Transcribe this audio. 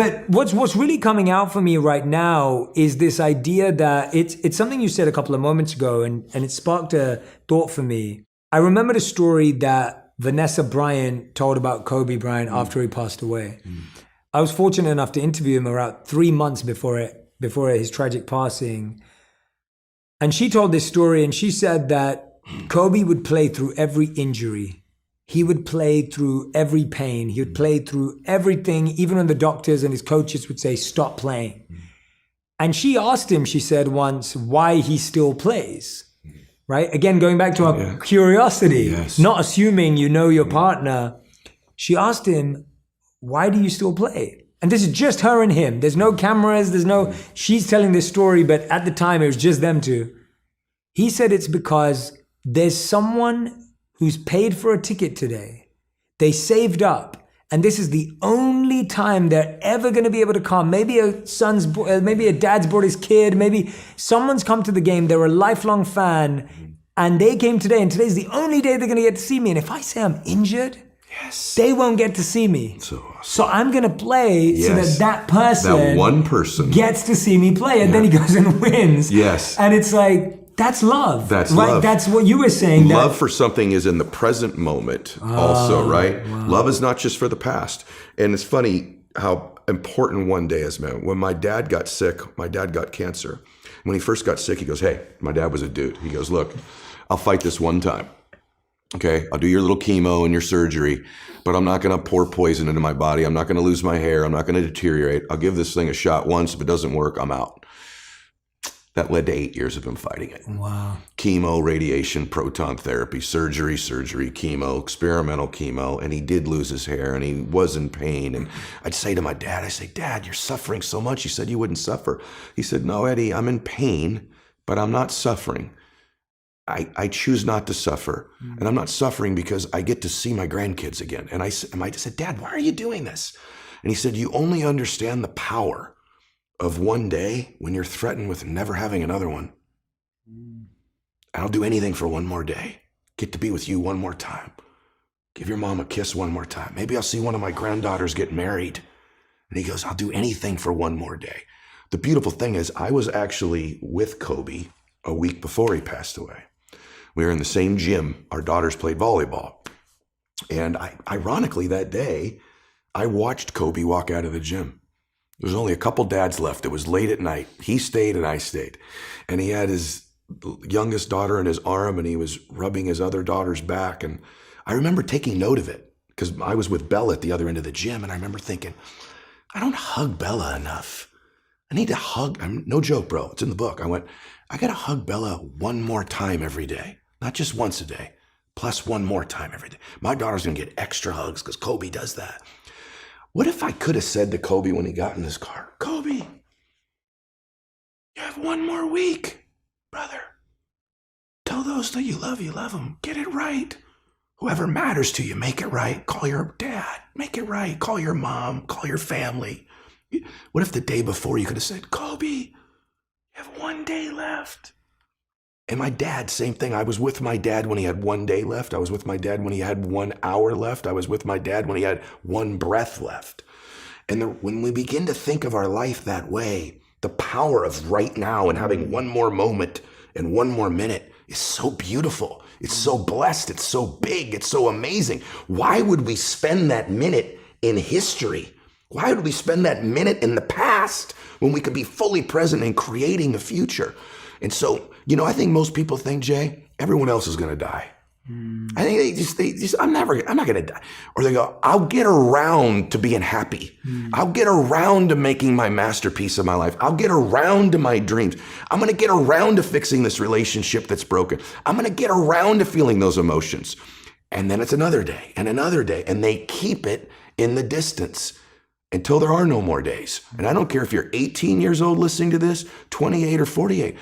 But what's really coming out for me right now is this idea that it's something you said a couple of moments ago, and it sparked a thought for me. I remember the story that Vanessa Bryant told about Kobe Bryant after he passed away. I was fortunate enough to interview him around 3 months before his tragic passing. And she told this story, and she said that Kobe would play through every injury. He would play through every pain. He would play through everything, even when the doctors and his coaches would say, stop playing. And she asked him, she said once, why he still plays, right? Again, going back to our curiosity, not assuming you know your partner. She asked him, why do you still play? And this is just her and him. There's no cameras, she's telling this story, but at the time it was just them two. He said it's because there's someone who's paid for a ticket today. They saved up, and this is the only time they're ever going to be able to come. Maybe a dad's brought his kid, maybe someone's come to the game, they're a lifelong fan, and they came today, and today's the only day they're going to get to see me. And if I say I'm injured, they won't get to see me. So I'm going to play so that person, that one person, gets to see me play, and then he goes and wins. And it's like, that's love. That's right? love. That's what you were saying. Love for something is in the present moment also, right? Wow. Love is not just for the past. And it's funny how important one day is, man. When my dad got sick, my dad got cancer. When he first got sick, he goes, hey, my dad was a dude. He goes, look, I'll fight this one time. Okay, I'll do your little chemo and your surgery, but I'm not going to pour poison into my body. I'm not going to lose my hair. I'm not going to deteriorate. I'll give this thing a shot once. If it doesn't work, I'm out. That led to 8 years of him fighting it. Wow. Chemo, radiation, proton therapy, surgery, chemo, experimental chemo. And he did lose his hair and he was in pain. And I'd say to my dad, Dad, you're suffering so much. You said you wouldn't suffer. He said, no, Eddie, I'm in pain, but I'm not suffering. I choose not to suffer. And I'm not suffering because I get to see my grandkids again. And I said, Dad, why are you doing this? And he said, you only understand the power of one day when you're threatened with never having another one. I'll do anything for one more day. Get to be with you one more time. Give your mom a kiss one more time. Maybe I'll see one of my granddaughters get married. And he goes, I'll do anything for one more day. The beautiful thing is I was actually with Kobe a week before he passed away. We were in the same gym. Our daughters played volleyball. And ironically, that day, I watched Kobe walk out of the gym. There was only a couple dads left. It was late at night. He stayed and I stayed. And he had his youngest daughter in his arm and he was rubbing his other daughter's back. And I remember taking note of it because I was with Bella at the other end of the gym. And I remember thinking, I don't hug Bella enough. I need to hug. No joke, bro. It's in the book. I went, I got to hug Bella one more time every day. Not just once a day, plus one more time every day. My daughter's going to get extra hugs because Kobe does that. What if I could have said to Kobe when he got in his car, Kobe, you have one more week, brother. Tell those that you love them. Get it right. Whoever matters to you, make it right. Call your dad, make it right. Call your mom, call your family. What if the day before you could have said, Kobe, you have one day left. And my dad, same thing. I was with my dad when he had 1 day left. I was with my dad when he had 1 hour left. I was with my dad when he had one breath left. And when we begin to think of our life that way, the power of right now and having one more moment and one more minute is so beautiful. It's so blessed. It's so big. It's so amazing. Why would we spend that minute in history? Why would we spend that minute in the past when we could be fully present in creating the future? And so, I think most people think, Jay, everyone else is going to die. I think they just, I'm not going to die. Or they go, I'll get around to being happy. I'll get around to making my masterpiece of my life. I'll get around to my dreams. I'm going to get around to fixing this relationship that's broken. I'm going to get around to feeling those emotions. And then it's another day and another day. And they keep it in the distance until there are no more days. And I don't care if you're 18 years old listening to this, 28 or 48.